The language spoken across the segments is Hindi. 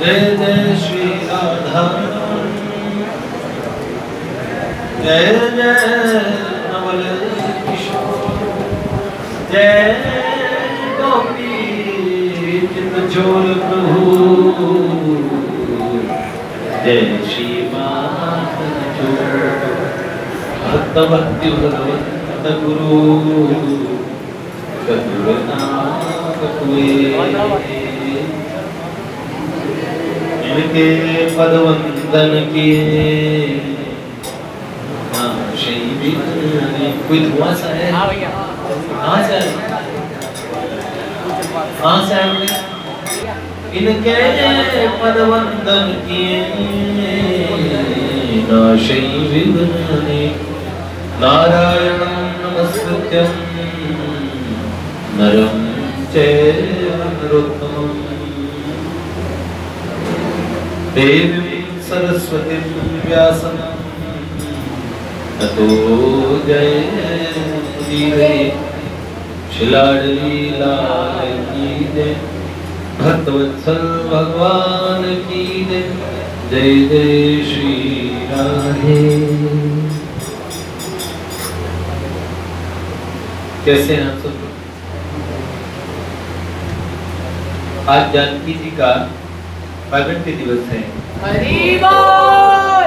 जय जय श्री राधा, जय जय नवल किशोर, जय गोपी चित चोर प्रभु, जय श्री भक्त भक्ति भगवंत गुरु करुणानाथ हुए। इनके पद वंदन किए कोई धुआं सा है, कहाँ से आए? इनके पद वंदन किए नाशै विघ्नानि, नारायणं नमस्कृत्यं नरं चैव नरोत्तमम्, देवीं सरस्वतीं व्यासं ततो जयमुदीरये। शिलाड़ी लाल की जय, भक्तवत्सल भगवान की जय, जय जय श्री राधे। कैसे हैं आप सब? आज जानकी जी का प्रागट्य दिवस है। हरि बोल।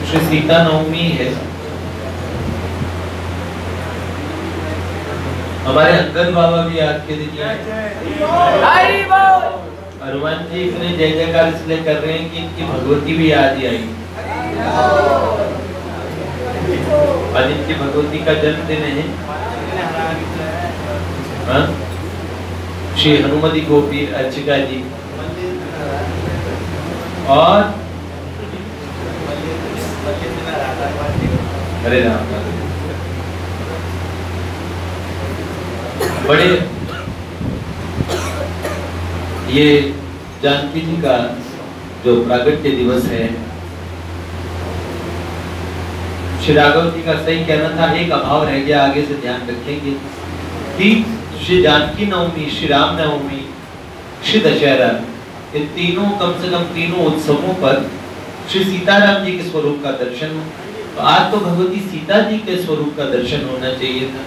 श्री सीता नवमी है। हमारे अंगद बाबा भी आज के दिन हरि बोल। हनुमान जी इतने जय जयकार इसलिए कर रहे हैं कि इनकी भगवती भी आज ही आई। आज इनकी भगवती का जन्मदिन है। श्री हनुमति गोपी अर्चिका जी और हरे राम। बड़े ये जानकी जी का जो प्रागट्य दिवस है, श्री राघव जी का सही कहना था, एक अभाव रह गया, आगे से ध्यान रखेंगे कि श्री जानकी नवमी, श्री राम नवमी, श्री दशहरा, इन तीनों कम से कम तीनों उत्सवों पर श्री सीताराम जी के स्वरूप का दर्शन हो। तो आज तो भगवती सीता जी के स्वरूप का दर्शन होना चाहिए था,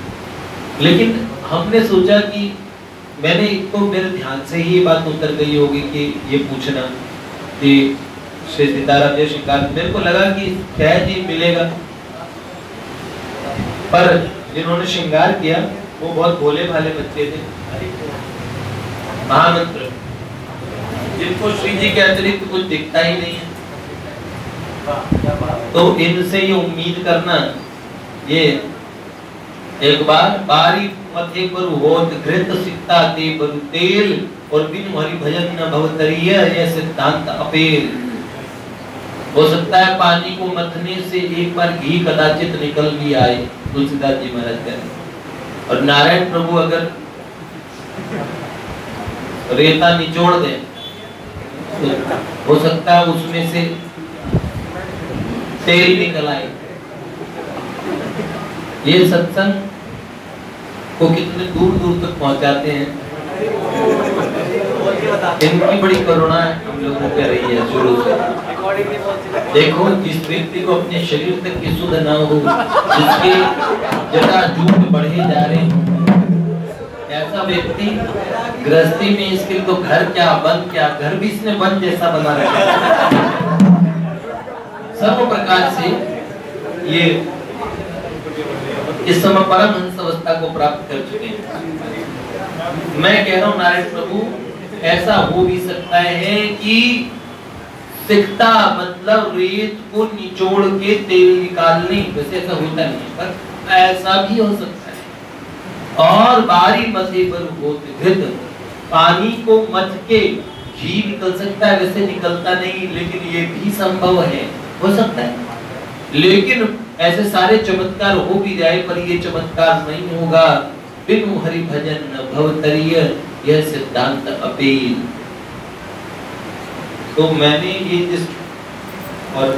लेकिन हमने सोचा कि मैंने तो मेरे ध्यान से ही ये बात उतर गई होगी कि ये पूछना कि श्री सीताराम जी श्रृंगार, मेरे को लगा कि शायद ही मिलेगा, पर जिन्होंने श्रृंगार किया वो बहुत भोले भाले बच्चे थे, महामंत्र, जिनको श्री जी के अतिरिक्त कुछ दिखता ही नहीं है। तो इनसे ये उम्मीद करना, ये एक बार बारी मथे पर होत घृत सिक्ता ते बरु तेल, और बिन हरि भजन न भवतरिय, यह सिद्धांत अपेल। हो सकता है पानी को मथने से एक बार घी कदाचित निकल भी आए, तुलसीदास जी महाराज कहते, और नारायण प्रभु अगर रेता निचोड़ दे तो हो सकता है उसमें से तेल निकल आए। ये सत्संग को कितने दूर दूर तक पहुंचाते हैं, इनकी बड़ी करुणा हम लोगों पे रही है शुरू से। देखो, जिस व्यक्ति को अपने शरीर तक की सुध ना हो, जिसके जटा झूठ बढ़े जा रहे हो, ऐसा व्यक्ति गृहस्थी में इसके तो घर क्या बन क्या, घर भी इसने बन जैसा बना रखा है। सर्व प्रकार से ये इस समय परमहंस अवस्था को प्राप्त कर चुके हैं। मैं कह रहा हूँ नारायण प्रभु, ऐसा हो भी सकता है कि सिकता मतलब रेत को निचोड़ के तेल निकालने, वैसे ऐसा होता नहीं है, पर ऐसा भी हो सकता है। और बारी मथे पर होते घृत, पानी को मथ के घी निकल सकता है, वैसे निकलता नहीं, लेकिन ये भी संभव है, हो सकता है। लेकिन ऐसे सारे चमत्कार हो भी जाए, पर ये चमत्कार नहीं होगा बिनु हरि भजन न भवतरिय, यह सिद्धांत अपील। तो मैंने ये जिस और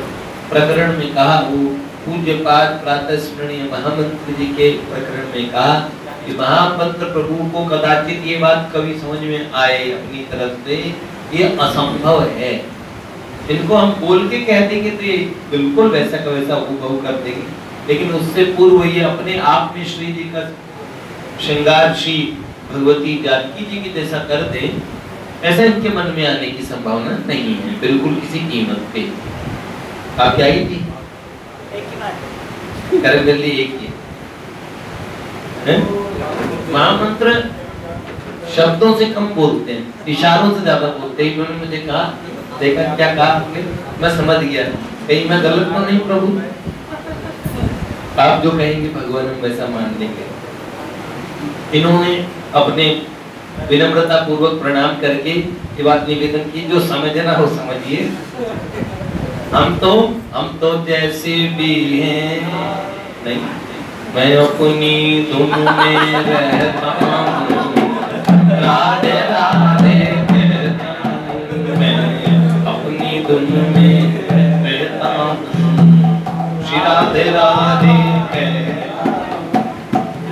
प्रकरण में कहा, वो पूज्य पाद प्रातः स्मरणीय महामंत्र जी के प्रकरण में कहा कि महामंत्र प्रभु को कदाचित ये बात कभी समझ में आए अपनी तरफ से, ये असंभव है। इनको हम बोल के कह देंगे तो ये बिल्कुल वैसा का वैसा हूबहू कर देंगे, लेकिन उससे पूर्व ये अपने आप में श्री जी का श्रृंगार श्री भगवती जानकी जी की जैसा कर दे, ऐसा इनके मन में आने की संभावना नहीं है बिल्कुल किसी कीमत पे। आप क्या ही थी करगली एक ही है। महामंत्र शब्दों से कम बोलते हैं, इशारों से ज्यादा बोलते हैं। इन्होंने मुझे कहा, देखा क्या कहा आपने, मैं समझ गया, कहीं मैं गलत तो नहीं प्रभु, आप जो कहेंगे भगवान हम वैसा मान लेंगे। इन्होंने अपने विनम्रता पूर्वक प्रणाम करके ये बात निवेदन की, जो समझना हो समझिए, हम तो जैसे भी हैं नहीं, मैं अपनी धुन में रहता हूँ, राधे राधे मैं अपनी धुन में रहता हूँ, श्री राधे राधे।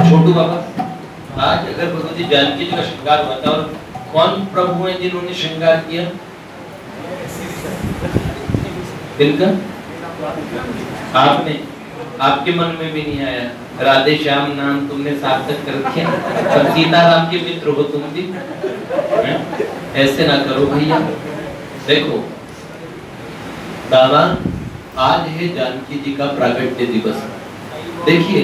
छोटू बाबा, आज अगर भगवती जानकी जी का श्रृंगार हुआ था, और कौन प्रभु हैं जिन्होंने श्रृंगार किया इनका? आपने, आपके मन में भी नहीं आया, राधे श्याम नाम तुमने सार्थक कर दिया, और सीताराम के मित्र हो तुम भी, ऐसे ना करो भैया। देखो बाबा, आज है जानकी जी का प्रागट्य दिवस। देखिए,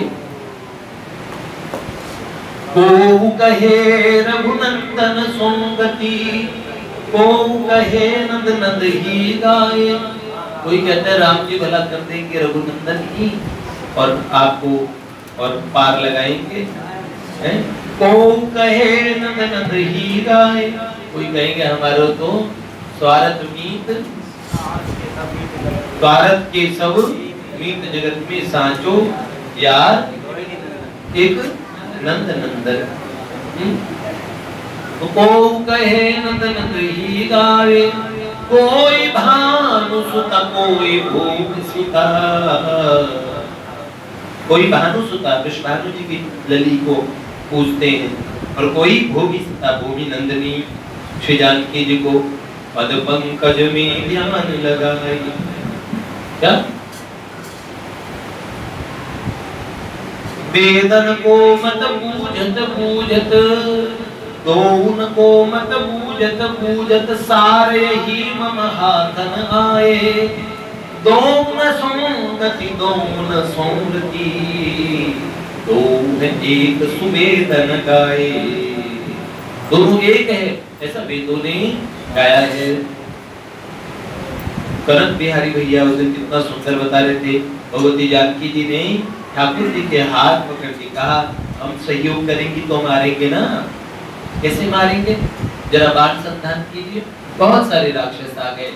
को कहे रघुनंदन सोंगती, को कहे नंद नंद ही गाए। कोई कहता है राम जी भला कर देंगे रघुनंदन ही और आपको और पार लगाएंगे, को कहे नंद नंद ही गाए। कोई कहेंगे हमारो तो स्वार्थ मीत, स्वार्थ के सब मीत जगत में सांचो यार एक नंद नंदन। को कहे नंद नंद ही गावे, कोई भानु सुता कोई भूमि सुता। कोई भानु सुता विश्वानु जी की लली को पूजते हैं, और कोई भूमि सुता भूमि नंदनी श्री जानकी जी को पद पंकज में ध्यान लगाए। क्या वेदन को मत पूजत पूजत, दोन को मत पूजत पूजत, सारे ही मम हाथन आए। दोन सोंगति दोन सोंगति, दोन एक सुवेदन गाए। दोनों एक है, ऐसा वेदों ने गाया है। कनक बिहारी भैया उस दिन कितना सुंदर बता रहे थे। भगवती जानकी जी ने ठाकुर जी के हाथ पकड़ के कहा, हम सहयोग करेंगे तो मारेंगे ना। कैसे मारेंगे, जरा बाण संधान कीजिए। बहुत सारे राक्षस आ गए,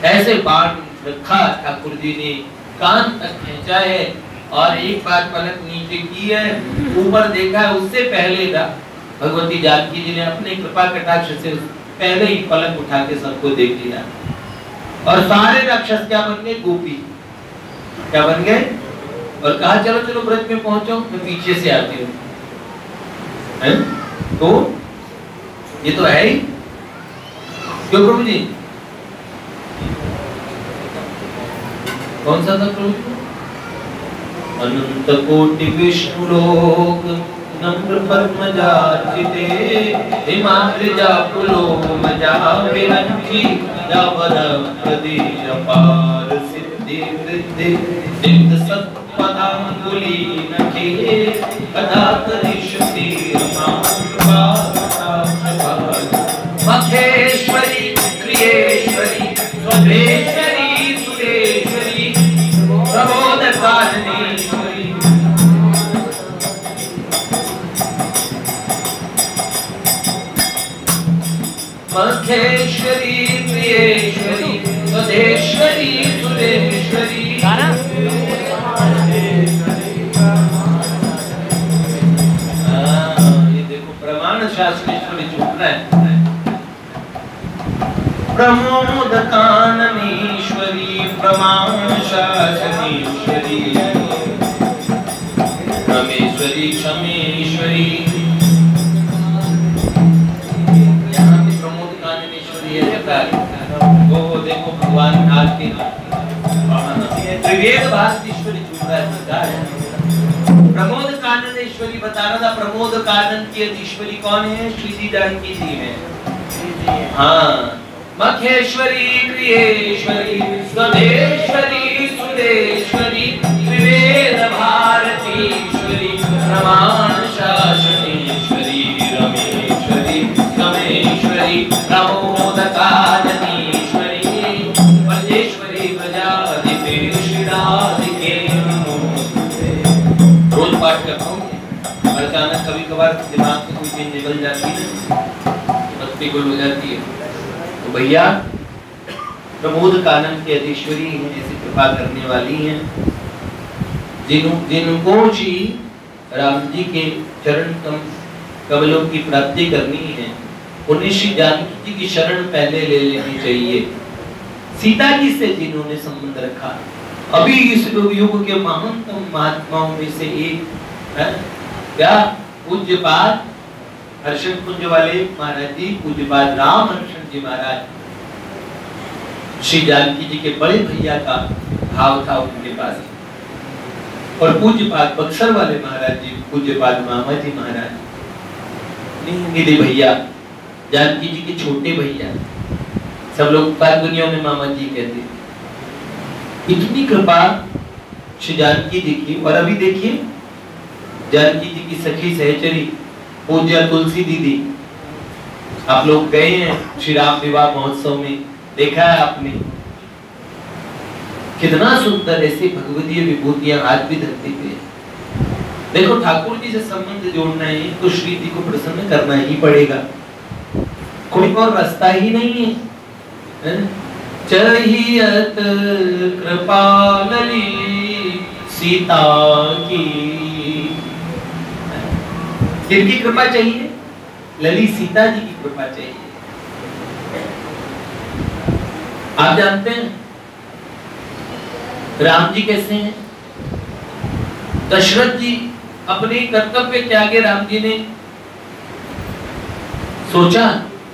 ऐसे बाण रखा ठाकुर जी ने, कान तक खींचा है, और एक बार पलक नीचे की है, ऊपर देखा है, उससे पहले भगवती जानकी जी ने अपने कृपा कटाक्ष से पहले ही पलक उठा के सबको देख लिया, और सारे राक्षस क्या बन गए, गोपी क्या बन गए, और कहा चलो चलो ब्रज में पहुंचो, मैं पीछे से आती हूँ। तो ये तो है ही, क्यों प्रभु जी? कौन सा था प्रभु? अनंत कोटि विष्णु लोक नम्र पद्मजार्चिते, हिमाद्रिजा पुलोमजा विरंची, जावर प्रदेश पार सिद्धि वृद्धि, सिद्ध सत्पदांगुली नखे, कदातरिष्यति मखेश्वरी प्रियेश्वरी स्वदेश्वरी सुरेश्वरी प्रबोधकारिणीश्वरी। मखेश्वरी प्रियेश्वरी स्वदेश्वरी सुरेश्वरी। ये देखो प्रमाण शास्त्रेश्वरी छूट रहा है। प्रमोद काननीश्वरी प्रमाण शासनेश्वरी, रमेश्वरी क्षमेश्वरी त्रिवेद भारतीश्वरी चुनरा सरकार है। प्रमोद काननेश्वरी बता रहा था, प्रमोद कानन की अधीश्वरी कौन है? श्री जी जानकी जी है। हाँ, मखेश्वरी, प्रियेश्वरी, स्वदेश्वरी, सुदेश्वरी, त्रिवेद भारतीश्वरी, प्रमाण शासनेश्वरी, रमेश्वरी, समेश्वरी, प्रमोद काननेश्वरी, ब्रजेश्वरी, प्रजाधिपे, श्रीराधिके नमोस्तुते। रोज पाठ करता हूँ, अचानक कभी कभार दिमाग से कोई चीज निकल जाती है, बत्ती गुल हो जाती है, तो भैया प्रमोद कानन की अधीश्वरी हैं, ऐसी कृपा करने वाली हैं, जिनको श्री राम जी के चरण कमलों की प्राप्ति करनी है, उन्हें श्री जानकी जी की शरण पहले ले लेनी चाहिए। सीता जी से जिन्होंने संबंध रखा, अभी इस युग के महानतम महात्माओं में से एक है क्या? पूज्यपाद हर्षण कुंज वाले महाराज जी, पूज्यपाद राम हर्षण जी महाराज, श्री जानकी जी के बड़े भैया का भाव था उनके पास। और पूज्यपाद बक्सर वाले महाराज जी, पूज्यपाद मामा जी महाराज, निधि भैया, जानकी जी के छोटे भैया, सब लोग बात दुनिया में मामा जी कहते। इतनी कृपा श्री जानकी जी की। और अभी देखिए जानकी जी की सखी सहचरी पूज्य तुलसी दीदी, आप लोग गए हैं श्री राम विवाह महोत्सव में, देखा है आपने कितना सुंदर ऐसे भगवतीय विभूतियां आज भी धरती पे। देखो ठाकुर जी से संबंध जोड़ना है तो श्री जी को प्रसन्न करना ही पड़ेगा, कोई और रास्ता ही नहीं है। चाहियत कृपा लली सीता की, किसकी कृपा चाहिए? लली सीता जी की कृपा चाहिए। आप जानते हैं राम जी कैसे हैं? दशरथ जी अपने कर्तव्य त्यागे, राम जी ने सोचा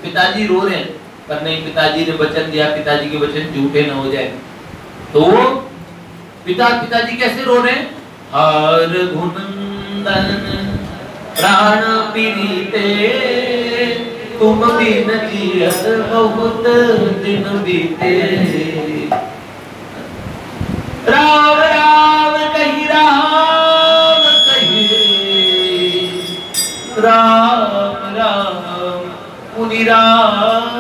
पिताजी रो रहे हैं, पर नहीं, पिताजी ने वचन दिया, पिताजी के वचन झूठे न हो जाए। तो पिताजी कैसे रो रहे हैं? हर घुनंदन प्राण पीड़िते, तुम बिन जियत बहुत दिन बीते। राम राम कही, राम कही, राम राम मुनि राम,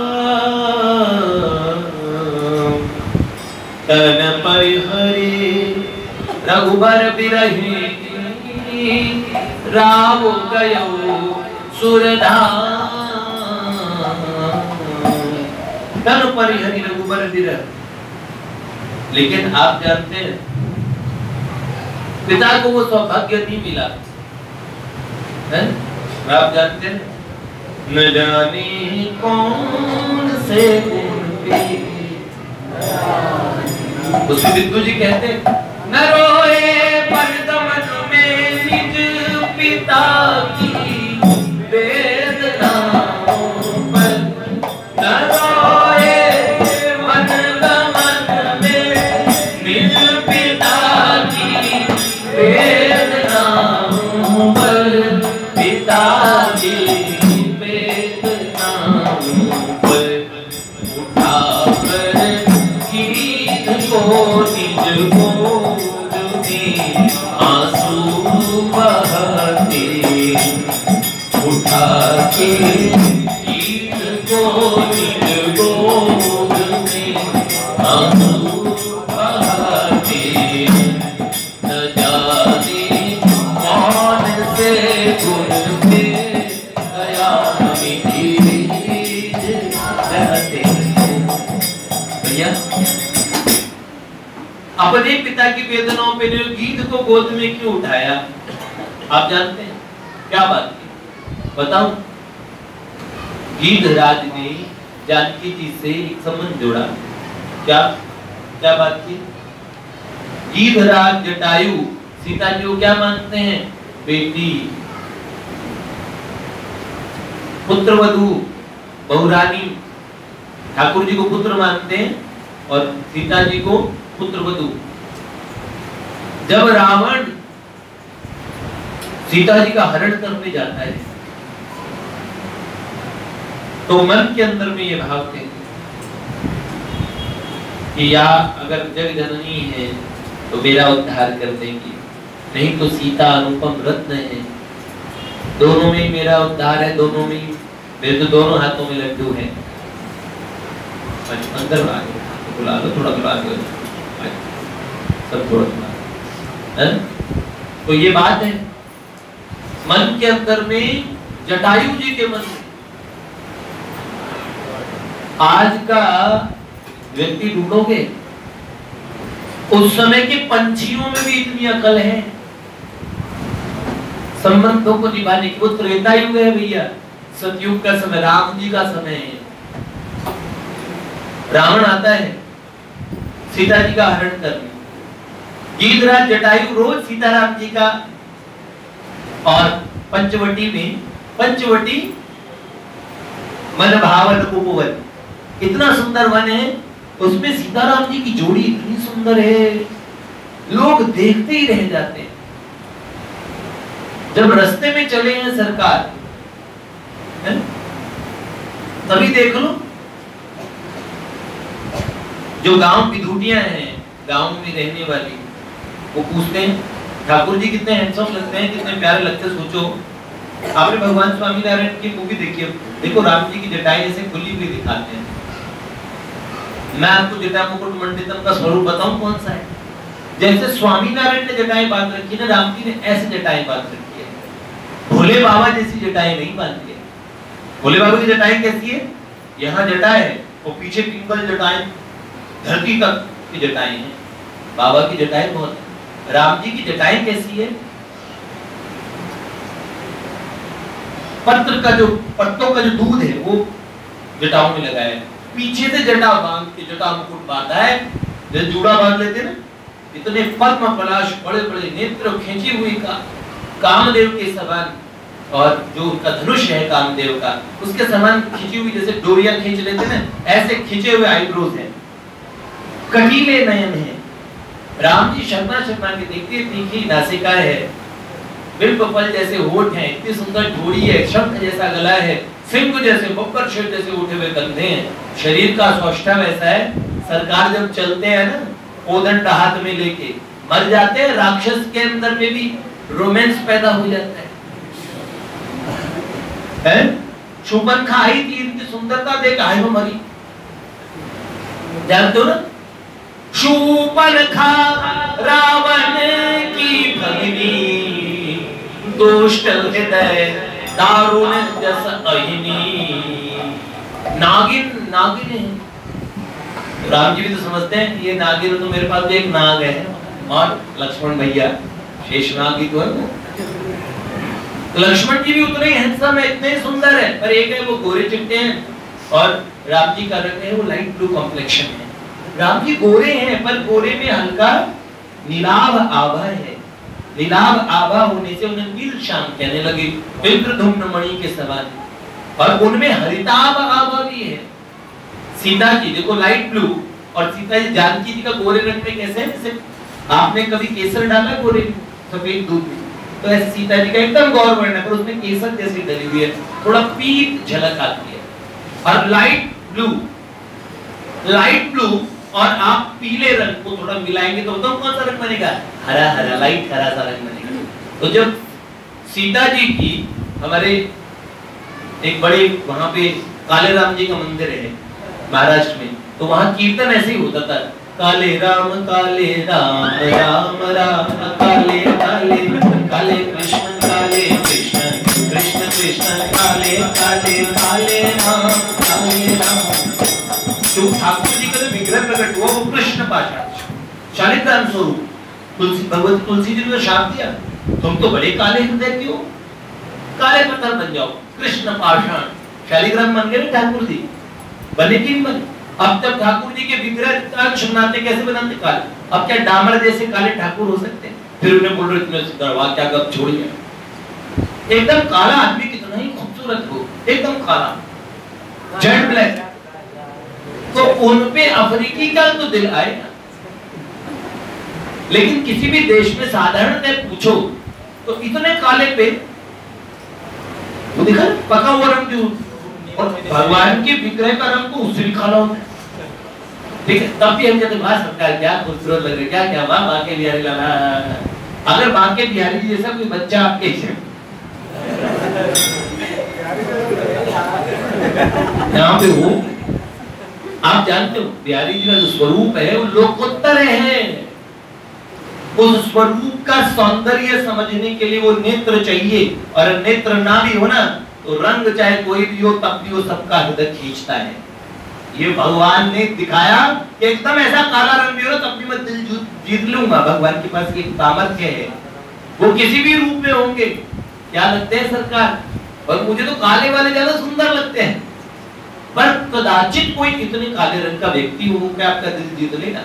तन परिहरि रघुबर बिरहि, राम गयो सुरधाम। तन परिहरि रघुबर बिरहि। लेकिन आप जानते हैं पिता को वो सौभाग्य नहीं मिला है? आप जानते हैं न जाने कौन से गुण पे, उसमें बिंदु जी कहते न रोए पर दमन में निज पिता की वेदनाओं पर, न रोए मन दमन में निज पिता की वेदनाओं पर, पिता की अपने पिता की वेदनाओं पे गीत को गोद में क्यों उठाया? आप जानते हैं क्या बात की? बताऊं? गीधराज ने जानकी जी से एक संबंध जोड़ा। क्या क्या बात की? गीधराज जटायु सीता जी को क्या मानते हैं? बेटी, पुत्रवधू, बहुरानी। ठाकुर जी को पुत्र मानते हैं, और सीता जी को पुत्रवधू। जब रावण सीता जी का हरण करने जाता है तो मन के अंदर में ये भाव थे कि या अगर जग जननी है तो मेरा उद्धार कर देंगी, नहीं तो सीता अनुपम रत्न है, दोनों में मेरा उद्धार है, दोनों में मेरे तो दोनों हाथों में लड्डू है। अंदर बुला लो, थोड़ा बुला दो सब, थोड़ा तो ये बात है मन के अंदर में, जटायु जी के मन में। आज का व्यक्ति ढूंढोगे, उस समय के पंछियों में भी इतनी अकल है संबंधों को निभाने की। वो त्रेता युग है भैया, सतयुग का समय, राम जी का समय है। रावण आता है सीता जी का हरण करने, गीधराज जटायु रोज सीताराम जी का, और पंचवटी में, पंचवटी मन भावन उपवन, इतना सुंदर वन है, उसमें सीताराम जी की जोड़ी इतनी सुंदर है, लोग देखते ही रह जाते हैं। जब रास्ते में चले हैं सरकार, तभी देख लो, जो गांव विधुटियां हैं, गांव में रहने वाली, वो पूछते हैं ठाकुर जी कितने हैंडसम लगते हैं, कितने प्यारे लगते हैं। सोचो आपने भगवान स्वामी नारायण की मूवी देखी है, देखो राम जी की जटाएं ऐसे खुली हुई दिखाते हैं। मैं आपको जटा मुकुट मंडितम का स्वरूप बताऊं कौन सा है। जैसे स्वामी नारायण ने जटाएं बांध रखी है ना, राम जी ने ऐसे जटाएं बांध रखी है। भोले बाबा जैसी जटाएं नहीं बांधी है। भोले बाबा की जटाएं कैसी है, यहाँ जटा है और पीछे पिंगल जटाएं, धरती तक की जटाएं हैं। बाबा की जटाएं बहुत है। राम जी की जटाएं कैसी है, पत्र का जो, पत्तों का जो दूध है वो जटाओं में लगाया है। पीछे से जटा बांध के, जटा मुकुट बांधा है, जैसे जूड़ा बांध लेते ना, इतने पद्म पलाश, बड़े बड़े नेत्र खींची हुई का कामदेव के समान, और जो उनका धनुष है कामदेव का, उसके समान खींची हुई, जैसे डोरियां खींच लेते ना, ऐसे खींचे हुए आईब्रोज हैं, कटीले नयन है। राम जी शर्मा शर्मा के देखते, तीखी नासिका है, बिल्कुल जैसे होठ हैं, इतनी सुंदर जोड़ी है, शंख जैसा गला है, सिंह जैसे, बब्बर शेर जैसे उठे हुए कंधे हैं, शरीर का सौष्ठव ऐसा है। सरकार जब चलते हैं ना, कोदंड हाथ में लेके, मर जाते हैं, राक्षस के अंदर में भी रोमांस पैदा हो जाता है। शूर्पणखा आई थी, इनकी सुंदरता देख आई वो मरी, जानते हो ना। शूर्पणखा रावण की भगिनी, दुष्ट हृदय दारुण जस अहिनी। नागिन, नागिन है। राम जी भी तो समझते हैं ये नागिन, तो मेरे पास एक नाग है, और लक्ष्मण भैया शेषनाग ही तो है। लक्ष्मण जी भी उतने ही हैंडसम है, इतने सुंदर है, पर एक है वो गोरे चिट्टे हैं, और राम जी का रंग है वो लाइट ब्लू कॉम्प्लेक्शन है। राम जी गोरे हैं, पर गोरे में हल्का नीलाभ आभा है। नीलाभ आभा होने से उन्हें नील श्याम कहने लगे, इंद्रधुम्न मणि के समान, और उनमें हरिताभ आभा भी है। सीता जी देखो लाइट ब्लू, और सीता जी, जानकी जी का गोरे रंग में कैसे है, जैसे आपने कभी केसर डाला गोरे सफेद दूध में, तो ऐसे सीता जी का एकदम गौर वर्ण है, पर उसमें केसर जैसी डली हुई है, थोड़ा पीत झलक आती है। और लाइट ब्लू और आप पीले रंग को थोड़ा मिलाएंगे तो बताओ कौन सा रंग बनेगा, हरा हरा, लाइट हरा सा रंग बनेगा। तो जब सीता जी की, हमारे एक बड़े वहां पे काले राम जी का मंदिर है महाराष्ट्र में, तो वहां कीर्तन ऐसे ही होता था, काले राम राम राम काले काले, काले कृष्ण कृष्ण कृष्ण काले काले, काले राम जो ठाकुर जी का विग्रह प्रकट हुआ वो कृष्ण पाषाण शालिग्राम स्वरूप। तुलसी, भगवती तुलसी जी ने शाप दिया, तुम तो बड़े काले हृदय की हो, काले पत्थर बन जाओ। कृष्ण पाषाण शालिग्राम बन गए ठाकुर जी, बने कि नहीं बने। अब तक ठाकुर जी के विग्रह बनाते कैसे बनाते काले, अब क्या डामर जैसे काले ठाकुर हो सकते हैं। फिर उन्हें बोल रहे दरवाजा क्या कब छोड़ गया, एकदम काला आदमी कितना ही खूबसूरत हो, एकदम काला जेट ब्लैक, तो उन पे अफ्रीकी का तो दिल आएगा, लेकिन किसी भी देश में साधारणतः पूछो तो इतने काले पे वो दिखा पका हुआ रंग जो, और भगवान के विग्रह का रंग तो उससे भी काला होता है। ठीक है, तब भी हम कहते हैं वाह सरकार क्या खूबसूरत लग रही है, क्या क्या वाह बांके बिहारी लाला। अगर बांके बिहारी जी जैसा कोई बच्चा आपके यहाँ पे हो, आप जानते हो बिहारी जी का जो स्वरूप है वो लोकोत्तर है। उस स्वरूप का सौंदर्य समझने के लिए वो नेत्र चाहिए, और नेत्र ना भी हो ना तो रंग चाहे कोई भी हो तब भी वो सबका हृदय खींचता है। ये भगवान ने दिखाया कि एकदम ऐसा काला रंग भी हो तब भी मैं दिल जीत लूंगा। भगवान के पास एक सामर्थ्य है, वो किसी भी रूप में होंगे। क्या लगते हैं सरकार, और मुझे तो काले वाले ज्यादा सुंदर लगते हैं, पर कदाचित कोई इतने काले रंग का व्यक्ति हो कि आपका दिल जीत लेगा,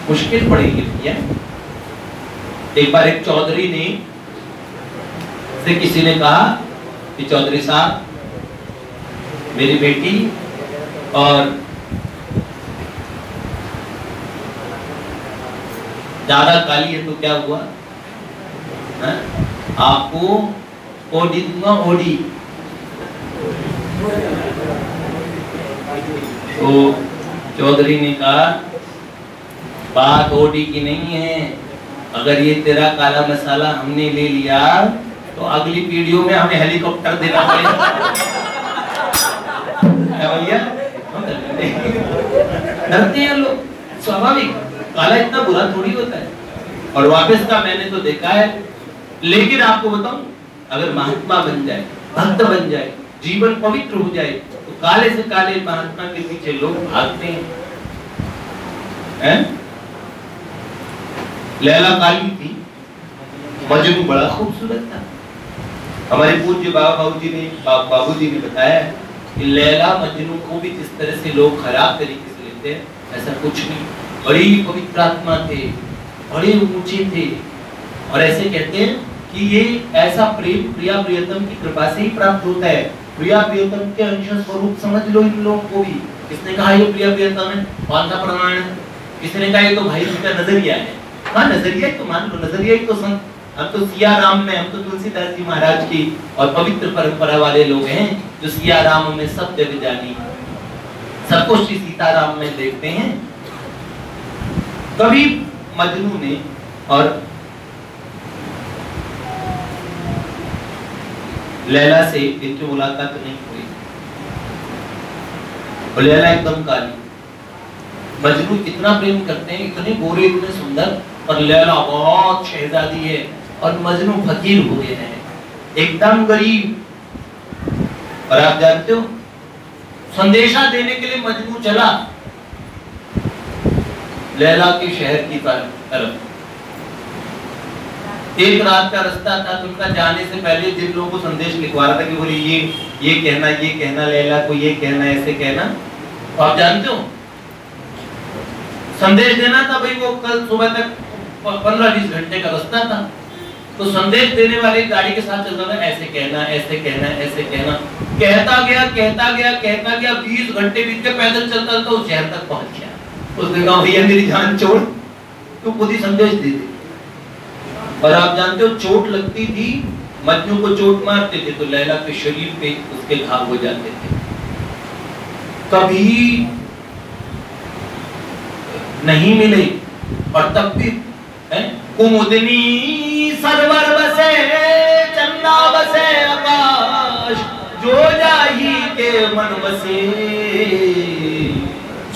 मुश्किल पड़ेगी भैया। एक बार एक चौधरी ने से किसी ने कहा कि चौधरी साहब मेरी बेटी और ज्यादा काली है तो क्या हुआ, है? आपको ओडी दूंगा, ओडी। तो चौधरी ने कहा बात ओडी की नहीं है, अगर ये तेरा काला मसाला हमने ले लिया तो अगली पीढ़ियों में हमें हेलीकॉप्टर देना पड़ेगा। भैया डरते हैं लोग, स्वाभाविक, काला इतना बुरा थोड़ी होता है। और वापस का मैंने तो देखा है, लेकिन आपको बताऊं अगर महात्मा बन जाए, भक्त बन जाए, जीवन पवित्र हो जाए तो काले से काले महात्मा के पीछे लोग भागते हैं। लैला काली थी, मजनू बड़ा खूबसूरत था। हमारे पूज्य बाबूजी ने बताया कि लैला मजनू को भी जिस तरह से लोग खराब तरीके से लेते हैं ऐसा कुछ नहीं। बड़ी पवित्र आत्मा थे, बड़े ऊंचे थे, और ऐसे कहते हैं कि ये ऐसा प्रेम प्रिया प्रियतम की कृपा से ही प्राप्त होता है। प्रिया प्रियतम के अंश स्वरूप समझ लो इन लोगों को भी। किसने कहा ये प्रिया प्रियतम है, कौन सा प्रमाण है? किसने कहा ये तो भाई उनका नजरिया है। हाँ नजरिया तो मान लो, नजरिया ही तो संत, हम तो सिया राम में, हम तो तुलसीदास जी महाराज की और पवित्र परंपरा वाले लोग हैं जो सिया राम में सब जग जानी, सबको श्री सीताराम में देखते हैं। कभी मजनू ने और लैला से इनकी मुलाकात नहीं हुई, और लैला एकदम काली। मजनू इतना प्रेम करते हैं, इतने गोरे इतने सुंदर, और लैला बहुत शहजादी है और मजनू फकीर हो गए हैं, एकदम गरीब। और आप जानते हो संदेशा देने के लिए मजनू चला लैला के शहर की तरफ। एक रात का रास्ता था, तो उनका जाने से पहले जिन लोगों को संदेश लिखवा रहा था कि बोले ये कहना लैला को, ये कहना, ऐसे कहना। तो आप जानते हो संदेश देना था भाई, वो कल सुबह तक 15-20 घंटे का रास्ता था। तो संदेश देने वाले गाड़ी के साथ चल रहा था, ऐसे कहना, ऐसे कहना, ऐसे कहना। कहता गया 20 घंटे बीत के पैदल चलता तो उस शहर तक पहुंच गया। उसने कहा भैया मेरी जान छोड़, तू खुद ही संदेश दे दे। और आप जानते हो चोट लगती थी, मजनू को चोट मारते थे तो लैला के शरीर पे उसके घाव हो जाते थे। कभी नहीं मिले, और तब भी कुमुदनी सरवर बसे, चंदा बसे आकाश, जो जाही के मन बसे,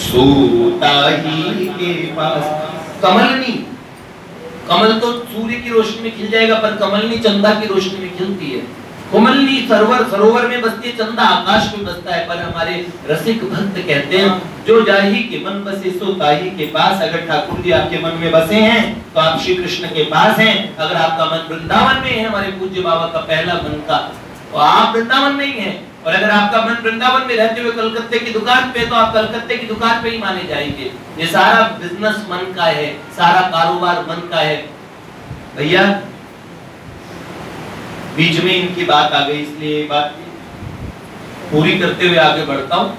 सोता ही के पास। कमलनी, कमल तो सूर्य की रोशनी में खिल जाएगा, पर कमलनी चंदा की रोशनी में खिलती है। कमलनी सरोवर में बसती है, चंदा आकाश में बसता है। पर हमारे रसिक भक्त कहते हैं जो जाही के मन बसे सो ताही के पास। अगर ठाकुर जी आपके मन में बसे हैं तो आप श्री कृष्ण के पास हैं। अगर आपका मन वृंदावन में है, हमारे पूज्य बाबा का पहला मन का, तो आप वृंदावन में ही हैं। और अगर आपका मन वृंदावन में रहते हुए कलकत्ते की दुकान पे, तो आप कलकत्ते की दुकान पे ही माने जाएंगे। ये सारा बिजनेस मन का है, सारा कारोबार मन का है। भैया बीच में इनकी बात आ गई, इसलिए बात पूरी करते हुए आगे बढ़ता हूं।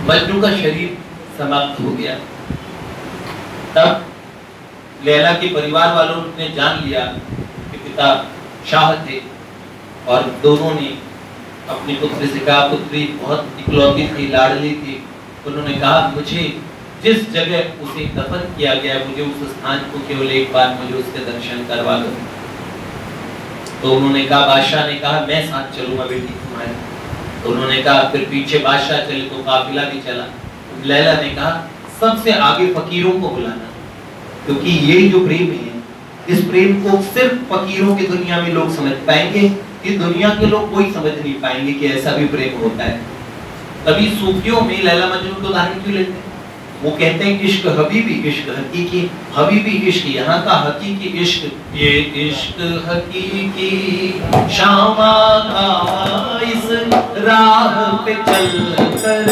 मजनू का शरीर समाप्त हो गया। तब लैला के परिवार वालों ने जान लिया कि पिता शाह थे और दोनों ने अपनी पुत्री से कहा, पुत्री बहुत इकलौती थी, लाडली थी, उन्होंने कहा मुझे जिस जगह उसे दफन किया गया मुझे उस स्थान को केवल एक बार मुझे उसके दर्शन करवा दो। तो उन्होंने कहा, बादशाह ने कहा मैं साथ चलूंगा बेटी तुम्हारे। तो उन्होंने कहा फिर पीछे बादशाह चले तो काफिला भी चला। लैला ने कहा सबसे आगे फकीरों को बुलाना, क्योंकि ये जो प्रेम है इस प्रेम को सिर्फ फकीरों की दुनिया में लोग समझ पाएंगे, कि दुनिया के लोग कोई समझ नहीं पाएंगे कि ऐसा भी प्रेम होता है। तभी सूफियों में लैला मजनू को उदाहरण क्यों लेते हैं? वो कहते हैं इश्क हबीबी, इश्क हकीकी, हबीबी इश्क यहाँ का, हकीकी इश्क, ये इश्क हकीकी शामा का इस राह पे चल कर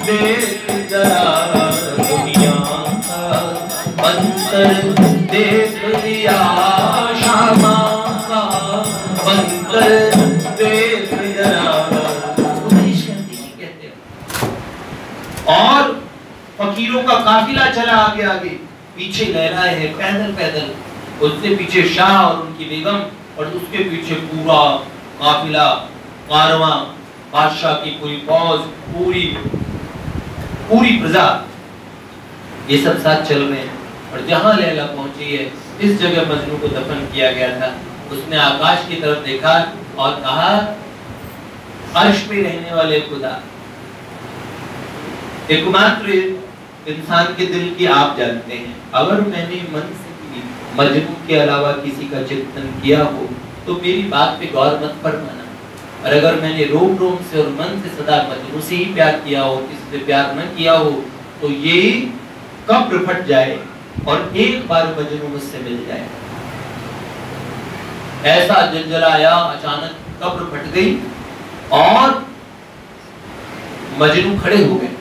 देख जरा दुनिया का मंतर देख लिया, शामा का मंतर देख जरा, इश्क हकीकी कहते हैं। और फकीरों का काफिला चला आगे आगे, पीछे लैला है पैदल पैदल, उससे पीछे शाह और उनकी बेगम, और उसके पीछे पूरा काफिला, कारवां, बादशाह की पूरी फौज, पूरी प्रजा, ये सब साथ चल रहे हैं। और जहां लैला पहुंची है इस जगह मजनू को दफन किया गया था, उसने आकाश की तरफ देखा और कहा, अर्श पे रहने वाले खुदा, एकमात्र इंसान के दिल की आप जानते हैं, अगर मैंने मन से मजनू के अलावा किसी का चिंतन किया हो तो मेरी बात पे गौर मत फरमाना, और अगर मैंने रोम रोम से और मन से सदा मजनू से ही प्यार किया हो, किसी से प्यार न किया हो, तो ये कब्र फट जाए और एक बार मजनू मुझसे मिल जाए। ऐसा जलजलाया, अचानक कब्र फट गई और मजनू खड़े हो गए।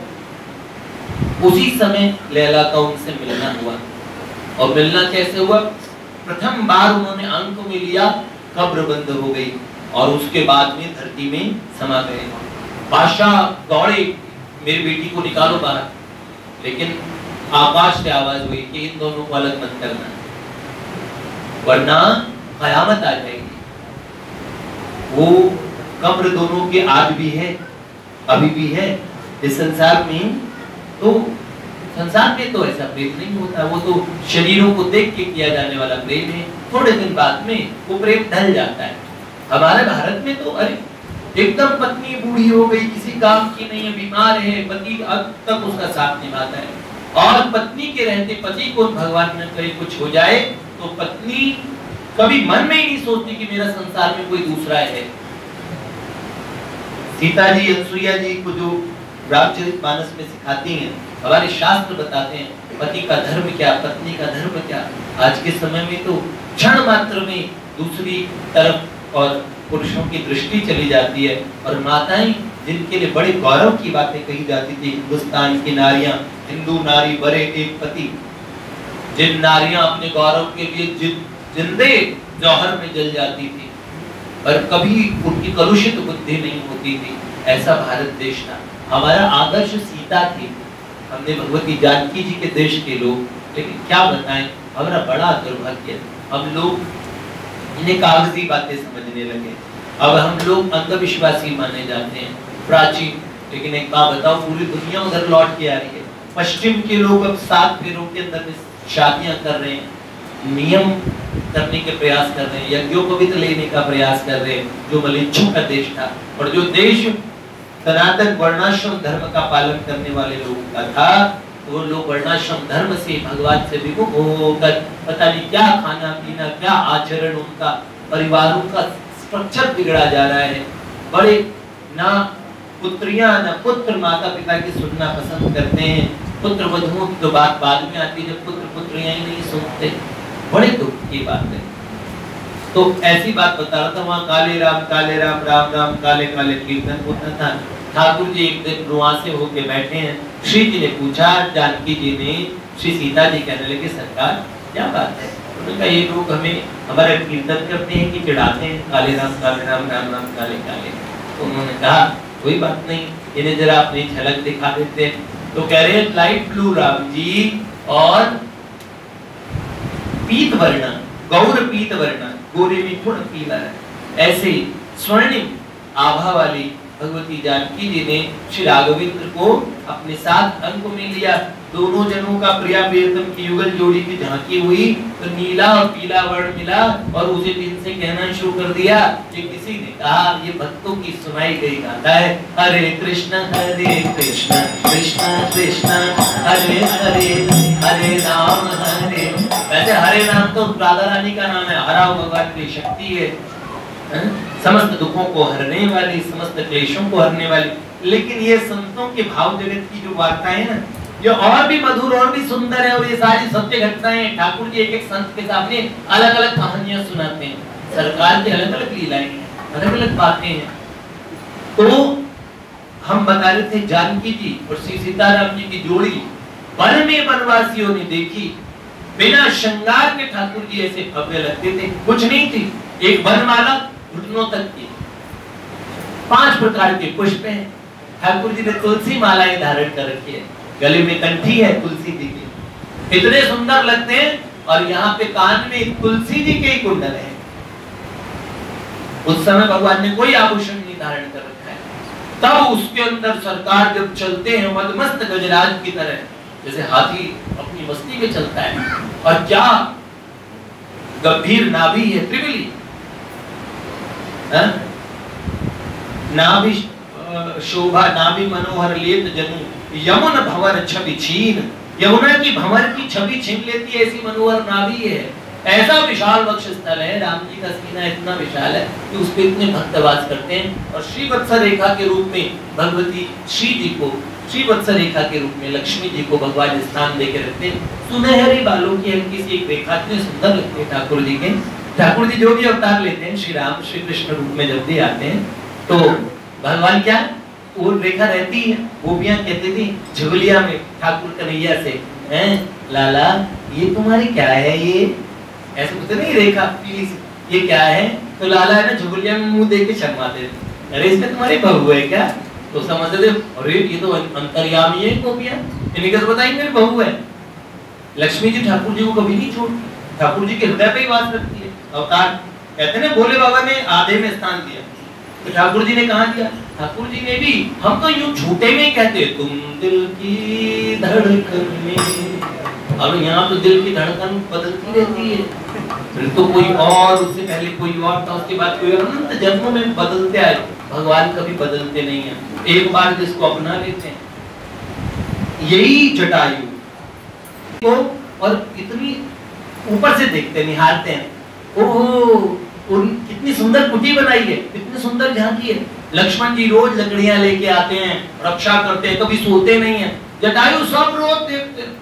उसी समय लैला का उनसे मिलना हुआ, और मिलना कैसे हुआ? प्रथम बार उन्होंने अंक में लिया, कब्र बंद हो गई और उसके बाद में धरती में समा गए। बादशाह दौड़े, मेरी बेटी को निकालो बाहर, लेकिन आकाश से आवाज हुई कि इन दोनों को अलग मत करना, वरना कयामत आ जाएगी। वो कब्र दोनों की आज भी है, अभी भी है इस संसार में। तो संसार में तो ऐसा प्रेम नहीं होता, वो तो शरीरों को देख के किया जाने वाला प्रेम है, थोड़े दिन बाद में वो प्रेम ढल जाता है। हमारे भारत में तो अरे एकदम पत्नी बूढ़ी हो गई, किसी काम की नहीं है, बीमार है, पति अब तक उसका साथ निभाता है, और पत्नी के रहते पति को भगवान ने करे कुछ हो जाए तो पत्नी कभी मन में ही नहीं सोचती कि मेरा संसार में कोई दूसरा है। सीता जी अनसुईया जी को जो रामचरितमानस में सिखाती हैं, हमारे शास्त्र बताते हैं पति का धर्म क्या, पत्नी का धर्म क्या। आज के समय में तो क्षण मात्र में दूसरी तरफ और पुरुषों की दृष्टि चली जाती है, और माताएं जिनके लिए बड़े गौरव की बातें कही जाती थी, हिंदुस्तान की नारियां, हिंदू नारी बरे एक पति, जिन नारियां अपने गौरव के लिए जिंदे जौहर में जल जाती थी, पर कभी उनकी कलुषित बुद्धि नहीं होती थी, ऐसा भारत देश था। हमारा आदर्श सीता थी, हमने भगवती जानकी जी के देश के लोग, लेकिन क्या बताएं हमारा बड़ा दुर्भाग्य, हम लोग इन्हें कागजी बातें समझने लगे। अब हम लोग अंधविश्वासी माने जाते हैं, प्राचीन। लेकिन एक बात बताओ, पूरी दुनिया उधर लौट के आ रही है। पश्चिम के लोग अब 7 फेरों के अंदर में शादियां कर रहे हैं, नियम करने के प्रयास कर रहे हैं, यज्ञोपवीत लेने का प्रयास कर रहे हैं, जो मलेच्छों का देश था, और जो देश सनातन वर्णाश्रम धर्म का पालन करने वाले लोगों का था, वो लोग वर्णाश्रम धर्म से भगवान से विमुख होकर पता नहीं क्या खाना पीना, क्या आचरण, उनका परिवारों का स्ट्रक्चर बिगड़ा जा रहा है। बड़े ना पुत्रियां ना पुत्र माता पिता की सुनना पसंद करते हैं, पुत्र वधुओं की तो बात बाद में आती है, जब पुत्र पुत्रियां ही नहीं सुनते, बड़े दुख की बात है। तो ऐसी बात बता रहा था, वहाँ काले राम राम राम काले काले कीर्तन होता था। ठाकुर जी एक दिन रुआ से होके बैठे हैं, श्री जी ने पूछा, जानकी जी ने, श्री सीता जी कहने लगे सरकार क्या बात है? उन्होंने कहा ये लोग हमें हमारा कीर्तन करते हैं कि चिढ़ाते हैं, काले राम राम राम काले काले। तो उन्होंने कहा कोई बात नहीं, इन्हें जरा अपनी झलक दिखा देते हैं। तो कह रहे हैं लाइट ब्लू राम जी और पीत वर्ण, गौर पीत वर्ण, गोरे में थोड़ा पीला है, ऐसे ही स्वर्णिम आभा वाली भगवती जानकी जी ने श्री राघवेंद्र को अपने साथ अंक में लिया। दोनों जनों का प्रिया प्रियतम की युगल जोड़ी की झांकी हुई तो नीला और पीला वर्ण मिला और उसी दिन से कहना शुरू कर दिया कि किसी ने कहा ये भक्तों की सुनाई गई गाता है, हरे कृष्ण कृष्ण कृष्ण हरे हरे, हरे राम हरे। वैसे हरे नाम तो राधा रानी का नाम है, हरा भगवान की शक्ति है, समस्त दुखों को हरने वाली, समस्त क्लेशों को हरने वाली। लेकिन ये संतों के भाव जगत की जो वार्ताएं हैं ना, ये और भी मधुर और भी सुंदर है। और ये सारी सत्य घटनाएं ठाकुर जी एक एक संत के सामने अलग अलग कहानियां सुनाते हैं, सरकार की अलग अलग लीलाएं हैं, अलग अलग बातें हैं। तो हम बता रहे थे जानकी जी और श्री सीताराम जी की जोड़ी वन में वनवासियों ने देखी। बिना श्रृंगार के ठाकुर जी ऐसे भव्य लगते थे, कुछ नहीं थी, एक वनमाला घुटनों तक की, 5 प्रकार के पुष्प हैं। ठाकुर जी ने तुलसी मालाएं धारण कर रखी है, गले में कंठी है तुलसी जी की, इतने सुंदर लगते हैं। और यहाँ पे कान में तुलसी जी के ही कुंडल है। उस समय भगवान ने कोई आभूषण नहीं धारण कर रखा है, तब उसके अंदर सरकार जब चलते हैं मदमस्त गजराज की तरह, जैसे हाथी अपनी मस्ती में चलता है। और क्या गंभीर नाभि है, त्रिवली नाभि शोभा, नाभि मनोहर लेत जनु, यमुन भंवर छवि छीन, यमुना की भंवर की छवि छीन लेती है, ऐसी मनोहर नाभि है। ऐसा विशाल वक्ष स्थल है, राम जी का सीना इतना विशाल है कि उस पे इतने भक्त वास करते हैं। और श्री वत्स रेखा के रूप में भगवती श्री जी को, श्री वत्स रेखा के रूप में लक्ष्मी जी को भगवान स्थान देके रखते हैं। सुनहरे बालों की हल्की सी एक रेखा इतनी सुंदर लगती है ठाकुर जी के। ठाकुर जी जो भी अवतार लेते हैं, श्री राम श्री कृष्ण रूप में जब भी आते हैं तो भगवान क्या वो रेखा रहती है। गोपियां कहती थी झुगलिया में ठाकुर कन्हैया से, हैं लाला ये तुम्हारी क्या है, ये ऐसे बोलते नहीं रेखा पीली सी, ये क्या है? तो लाला है ना झुगलिया में मुंह दे के शर्माते थे, अरे इसमें तुम्हारी बहू है क्या? तो समझते थे अरे ये तो अंतर्यामी है गोपियां, इन्हीं का तो बताइए मेरी बहू है। लक्ष्मी जी ठाकुर जी को कभी नहीं छोड़ती, ठाकुर जी के हृदय पे ही वास रखती है। अवतार कहते हैं भोले बाबा ने आधे में स्थान दिया, तो ठाकुर जी ने कहा दिया? ठाकुर जी ने भी, हम तो यूं झूठे में कहते तुम दिल की धड़कन में, और यहाँ तो दिल की धड़कन बदलती रहती है, फिर तो कोई और, उससे पहले कोई और था, उसके बाद कोई और, अनंत जन्मों में बदलते आए। भगवान कभी बदलते नहीं है, एक बार जिसको अपना लेते हैं। यही जटायु को और इतनी ऊपर से देखते निहारते हैं, ओहो कितनी सुंदर कुटी बनाई है, कितनी सुंदर झांकी है। लक्ष्मण जी रोज लकड़ियां लेके आते हैं, रक्षा करते हैं, कभी सोते नहीं है। जटायु सब रोज देखते हैं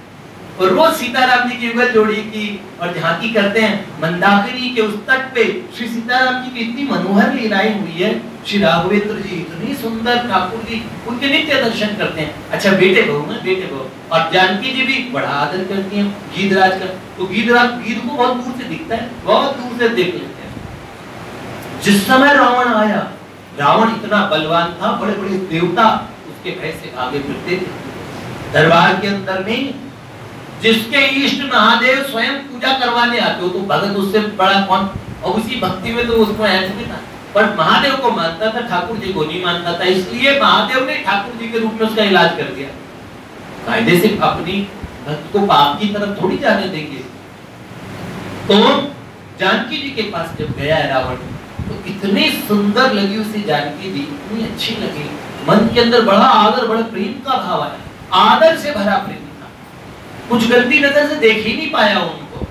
और रोज सीताराम जी की युगल जोड़ी की और झांकी करते हैं। मंदाकिनी के उस तट पे श्री सीताराम जी की इतनी मनोहर लीलाएं हुई है। श्री राघवेंद्र जी इतनी सुंदर, ठाकुर जी उनके नित्य दर्शन करते हैं। अच्छा बेटे बहू है, बेटे बहू। और जानकी जी भी बड़ा आदर करती हैं गीधराज का, तो गीधराज गीध को बहुत दूर से दिखता है, बहुत दूर से देख लेते हैं। जिस समय रावण आया, रावण इतना बलवान था, बड़े बड़े देवता उसके भय से आगे फिरते थे। दरबार के अंदर में जिसके इष्ट महादेव स्वयं पूजा करवाने आते हो तो भगत उससे बड़ा कौन, और उसी भक्ति में तो उसको ऐसा भी था, पर महादेव को मानता था, ठाकुर जी को नहीं मानता था। इसलिए महादेव ने ठाकुर जी के रूप में उसका इलाज कर दिया। कायदे से अपनी भक्त को पाप की तरफ थोड़ी जाने देंगे। तो जानकी जी के पास जब गया है रावण, तो इतनी सुंदर लगी उसे जानकी जी, इतनी अच्छी लगी, मन के अंदर बड़ा आदर, बड़ा प्रेम का भाव आया, आदर से भरा प्रेम था। कुछ गलती नजर से देख ही नहीं पाया उनको,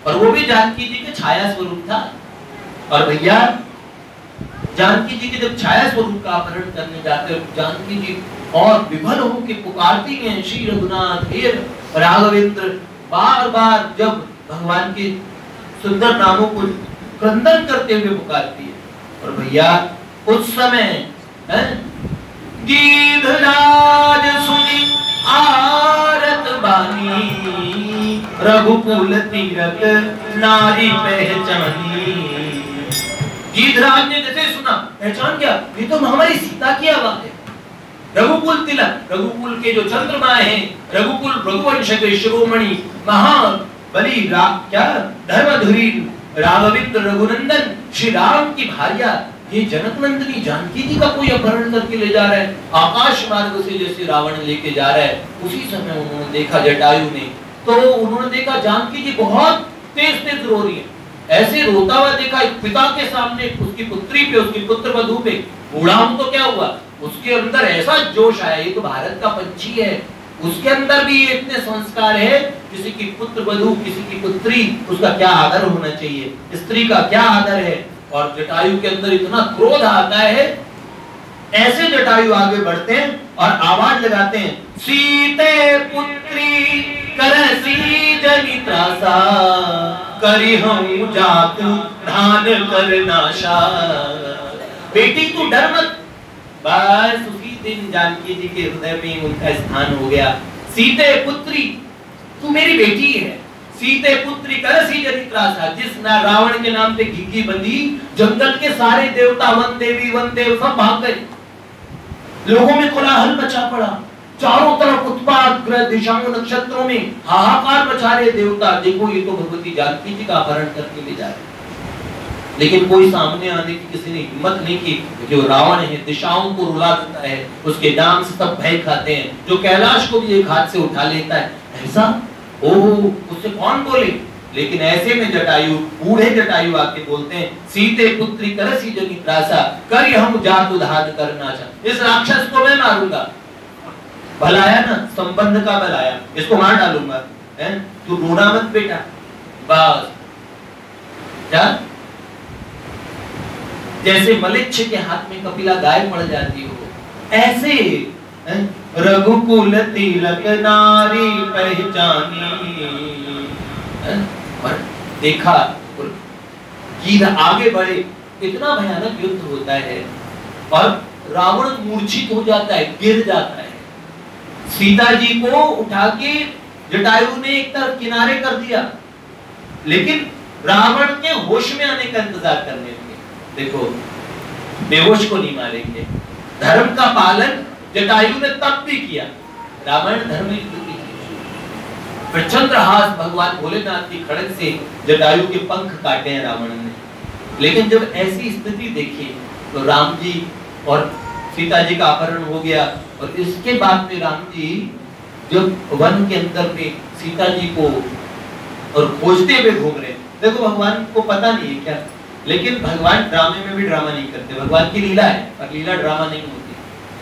और वो भी जानकी जी के छाया स्वरूप था। और भैया जानकी जी के जब छाया स्वरूप का अपहरण करने जाते हो, जानकी जी और विभल होकर पुकारती हैं श्री रघुनाथ हे राघवेंद्र। बार बार जब भगवान के सुंदर नामों को क्रंदन करते हुए पुकारती है। और भैया उस समय गीधराज सुनी आरत बानी, रघुकुल तीरथ नारी पहचानी। गीधराज ने जैसे सुना, पहचान गया, ये तो हमारी सीता की आवाज है, रघुकुल तिलक, रघुकुल के जो चंद्रमा हैं, रघुकुल रघुवंश के शिरोमणि महाबली क्या धर्मधुरी राघवेंद्र रघुनंदन श्री राम की भार्या ये जनक नंदिनी जानकी जी का कोई अपहरण करके ले जा रहा है, आकाश मार्ग से जैसे रावण लेके जा रहा है। उसी समय उन्होंने देखा जटायु ने, तो उन्होंने देखा जानकी जी बहुत तेज तेज रो रही है। ऐसे रोता हुआ देखा एक पिता के सामने, उसकी पुत्री पे, उसकी पुत्र वधू पे। बूढ़ा हूं तो क्या हुआ, उसके अंदर ऐसा जोश आया, ये तो भारत का पंछी है, उसके अंदर भी ये इतने संस्कार है। किसी की पुत्र वधू, किसी की पुत्री, उसका क्या आदर होना चाहिए, स्त्री का क्या आदर है। और जटायु के अंदर इतना क्रोध आता है, ऐसे जटायु आगे बढ़ते हैं और आवाज लगाते हैं, सीते पुत्री करसी जनित्रासा करी हम जातु धान करनाशा। बेटी तू डर मत। बस उसी दिन जानकी जी के हृदय में उनका स्थान हो गया। सीते पुत्री, तू मेरी बेटी है। सीते पुत्री करसी जनित्रासा, जिस रावण के नाम पे घिघी बंधी, जंगल के सारे देवता वन देवी वन देव सब भाग गए। लोगों में कोलाहल मचा पड़ा, चारों तरफ उत्पात, ग्रह दिशाओं नक्षत्रों में हाहाकार मचा रहे देवता। देखो ये तो भगवती जानकी जी का अपहरण करके ले जा रहे। लेकिन कोई सामने आने की किसी ने हिम्मत नहीं की। जो रावण है दिशाओं को रुला देता है, उसके नाम से सब भय खाते हैं। जो कैलाश को भी एक हाथ से उठा लेता है, ऐसा ओह उससे कौन बोले। लेकिन ऐसे में जटायु, बूढ़े जटायु आके बोलते हैं, सीते पुत्री करसी जनित्रासा करी हम जातु धान करनाशा। इस राक्षस को मैं मारूंगा। भलाया ना, संबंध का भलाया, इसको मार डालूंगा। तू रोना मत बेटा। बस क्या जैसे मलेच्छ के हाथ में कपिला गाय पड़ जाती हो, ऐसे रघुकुल तिलक नारी पहचानी। और देखा कि आगे बढ़े, इतना भयानक युद्ध होता है और रावण मूर्छित हो जाता है, गिर जाता है। सीता जी को उठा के जटायु ने एक तरफ किनारे कर दिया, लेकिन रावण के होश में आने का इंतजार करने लगे। देखो बेहोश को नहीं मारेंगे। धर्म का पालन जटायु ने तब भी किया, रावण धर्म युद्ध की। फिर चंद्रहास भगवान भोलेनाथ की खड़ग से जटायु के पंख काटे हैं रावण ने। लेकिन जब ऐसी स्थिति देखी तो राम जी और सीता जी का अपहरण हो गया। और इसके बाद में राम जी जब वन के अंदर में सीता जी को और खोजते हुए घूम रहे। देखो भगवान को पता नहीं है क्या, लेकिन भगवान ड्रामे में भी ड्रामा नहीं करते। भगवान की लीला है और लीला ड्रामा नहीं होती,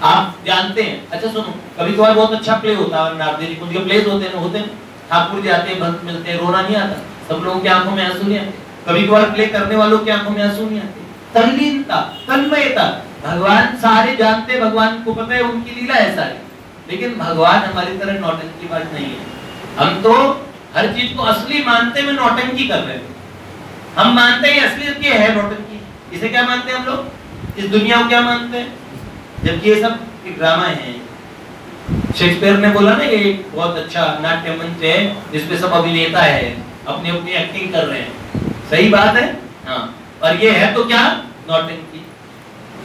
आप जानते हैं। अच्छा सुनो, कभी कभार बहुत अच्छा प्ले होता है, नारदी कुंज के प्लेस होते हैं, ठाकुर जी आते हैं, भक्त मिलते हैं, रोना नहीं आता, सब लोगों की आंखों में आंसू नहीं आते। कभी कभार प्ले करने वालों की आंखों में आंसू नहीं आते। तल्लीनता, तन्मयता, भगवान सारे जानते, भगवान को पता है उनकी लीला ऐसा है। लेकिन भगवान हमारी तरह नौटंकी बात नहीं है। हम तो हर चीज को असली मानते हुए नौटंकी कर रहे हैं। हम मानते हैं असलियत क्या है, नौटंकी। इसे क्या मानते हैं हम लोग, इस दुनिया को क्या मानते हैं, जबकि ये सब एक ड्रामा है। शेक्सपियर ने बोला ना, ये बहुत अच्छा नाट्य मंच है जिसपे सब अभिनेता है, अपनी अपनी एक्टिंग कर रहे हैं। सही बात है, हाँ। और ये है तो क्या, नौटंकी।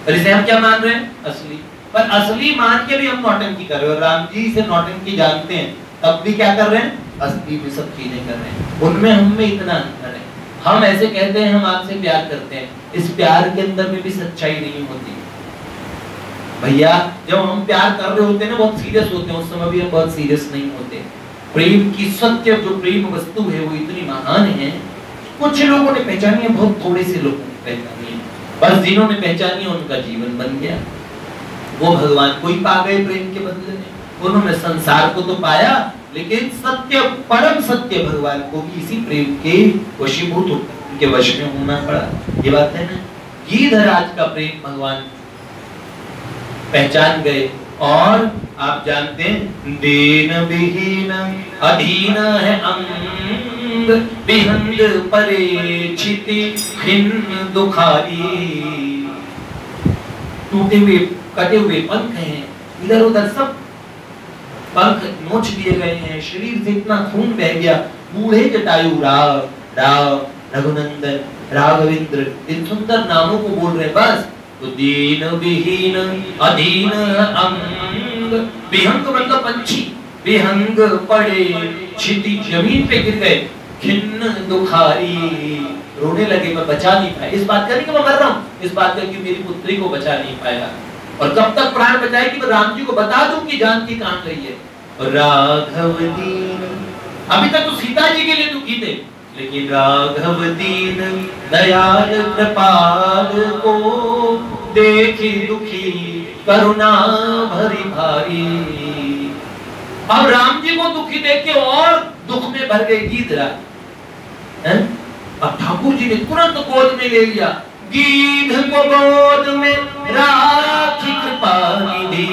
और इसे हम क्या मान रहे हैं, असली। पर असली मान के भी हम नौटंकी कर रहे हैं। और राम जी से नौटंकी जानते हैं, तब भी क्या कर रहे हैं, असली भी सब चीजें कर रहे हैं। उनमें हम में इतना अंतर है। हम ऐसे कहते हैं हम आपसे प्यार करते हैं, इस प्यार के अंदर में भी सच्चाई नहीं होती भैया। जब हम प्यार कर रहे होते हैं ना, बहुत सीरियस होते हैं, उस समय भी हम बहुत सीरियस नहीं होते। प्रेम की सत्य जो प्रेम वस्तु है वो इतनी महान है, कुछ लोगों ने पहचानी है, बहुत थोड़े से लोगों ने पहचानी है। बस जिन्होंने पहचानी है उनका जीवन बन गया। वो भगवान को ही पा गए प्रेम के बदले में। उन्होंने संसार को तो पाया, लेकिन सत्य, परम सत्य भगवान को भी इसी प्रेम के वशीभूत उनके वश में होना पड़ा। ये बात है ना। गीधराज का प्रेम भगवान पहचान गए। और आप जानते हैं, दीन विहीन अधीन है अंग, विहंग परेक्षिति खिन्न दुखारी। टूटे हुए कटे हुए पंख हैं, इधर उधर सब पंख नोच दिए गए हैं, शरीर से इतना खून बह गया। बूढ़े जटायु राव, राव, रघुनंदन, राघवेंद्र, इन सुंदर नामों को बोल रहे। बस तो दीन विहीन अधीन अंग, विहंग मतलब पंछी, विहंग पड़े क्षिति जमीन पे गिर गए, खिन्न दुखारी, रोने लगे, मैं बचा नहीं पाया। इस बात का नहीं कि मैं मर रहा हूँ, इस बात का कि मेरी पुत्री को बचा नहीं पाया। और कब तक प्राण बचाएगी, मैं राम जी को बता दूं कि जानकी कहां गई है। और राघव दीन, अभी तक तो सीता जी के लिए दुखी थे, लेकिन राघव दीन दयाल कृपाल को देखी दुखी करुणा भरी भारी। अब राम जी को दुखी देख के और दुख में भर गई गीधरा। अब ठाकुर जी ने तुरंत गोद में ले लिया, गीध को गोद में राखी कृपा निधि,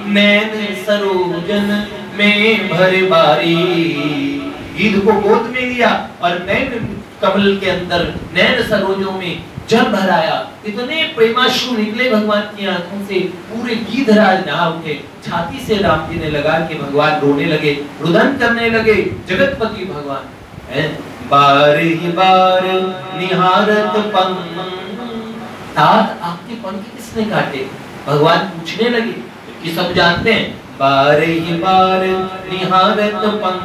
नैन सरोजन में भरे बारी। गीध को गोद में लिया और नैन कमल के अंदर, नैन सरोजों में जल भराया। इतने प्रेमाश्रु निकले भगवान की आंखों से, पूरे गीधराज नहा उठे। छाती से राम जी ने लगा के भगवान रोने लगे, रुदन करने लगे, जगतपति भगवान है। बार ही बार निहारत पंख, तात आपके पंख किसने काटे, भगवान पूछने लगे, कि सब जानते हैं। बार ही बार निहारत पंख,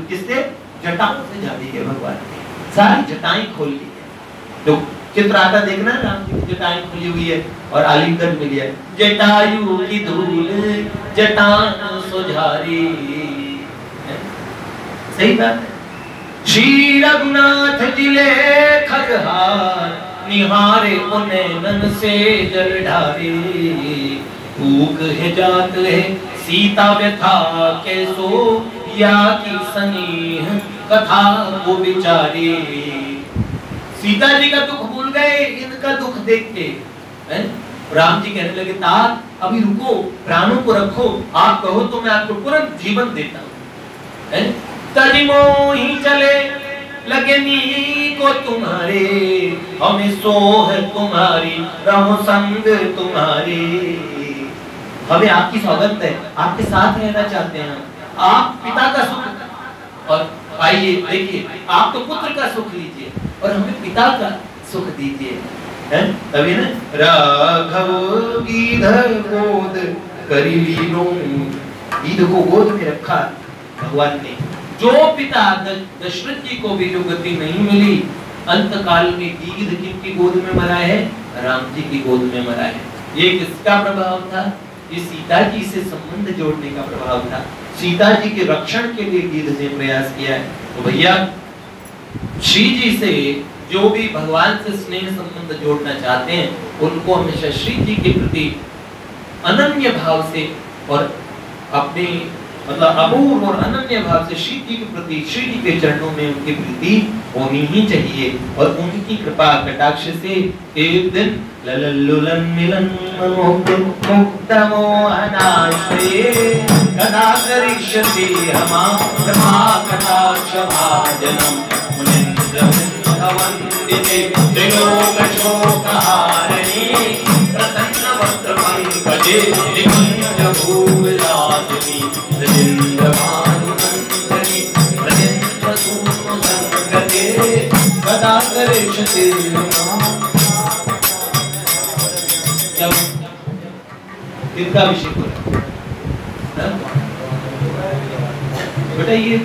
किससे, जटाओं से जाती है भगवान ने, सारी जटाएं खोल ली है। तो चित्र आता देखना, राम जी की जटाएं खुली हुई है और आलिंगन मिली है। जटायु की धूल जटान सुझारी, सही बात है। श्री रघुनाथ जिले खगहार, निहारे उन्नयन से जल ढारे। भूख है जात है सीता व्यथा कैसो, या की सनीह कथा को बिचारी। सीता जी का दुख भूल गए, इनका दुख देख के राम जी कहने लगे, तात अभी रुको, प्राणों को रखो, आप कहो तो मैं आपको तुरंत जीवन देता हूँ। तजिमोही चले लगनी को तुम्हारे, हमें सोह तुम्हारी रहो संग तुम्हारी। हमें आपकी सौगंध है, आपके साथ रहना चाहते हैं। आप पिता का सुख, और आइए देखिए, आप तो पुत्र का सुख लीजिए और हमें पिता का सुख दीजिए। तभी ना, राघव गीध गोद करी लीनो, गीध को गोद में रखा भगवान ने। जो पिता दशरथ जी को भी जो गति नहीं मिली, अंत काल में गीध किनकी गोद में मरा है, राम जी की गोद में मरा है। ये किसका प्रभाव था, ये सीता जी से संबंध जोड़ने का प्रभाव था। सीता जी के रक्षण के लिए गीध ने प्रयास किया है। तो भैया श्री जी से जो भी भगवान से स्नेह संबंध जोड़ना चाहते हैं, उनको हमेशा श्री जी के प्रति अनन्य भाव से और अपने मतलब अपूर्व और अनन्य भाव से श्री जी के प्रति, श्री जी के चरणों में उनकी प्रीति होनी ही चाहिए। और उनकी कृपा कटाक्ष से एक दिन ललल्लुलन मिलन मुक्त मोहनाश्रये, कदा करिष्यति हमा कृपा कटाक्ष भाजनम, मुनीन्द्र वंदिते त्रिलोक शोकहारिणी, प्रसन्न वक्त्र पंकजे निकुंज भूविलासिनी, रजिंद्र भानुनंदनी रजिंद्र सूनु संगते, कदा करिष्यति जब किसका अभिषेक हो रहा है बेटा, ये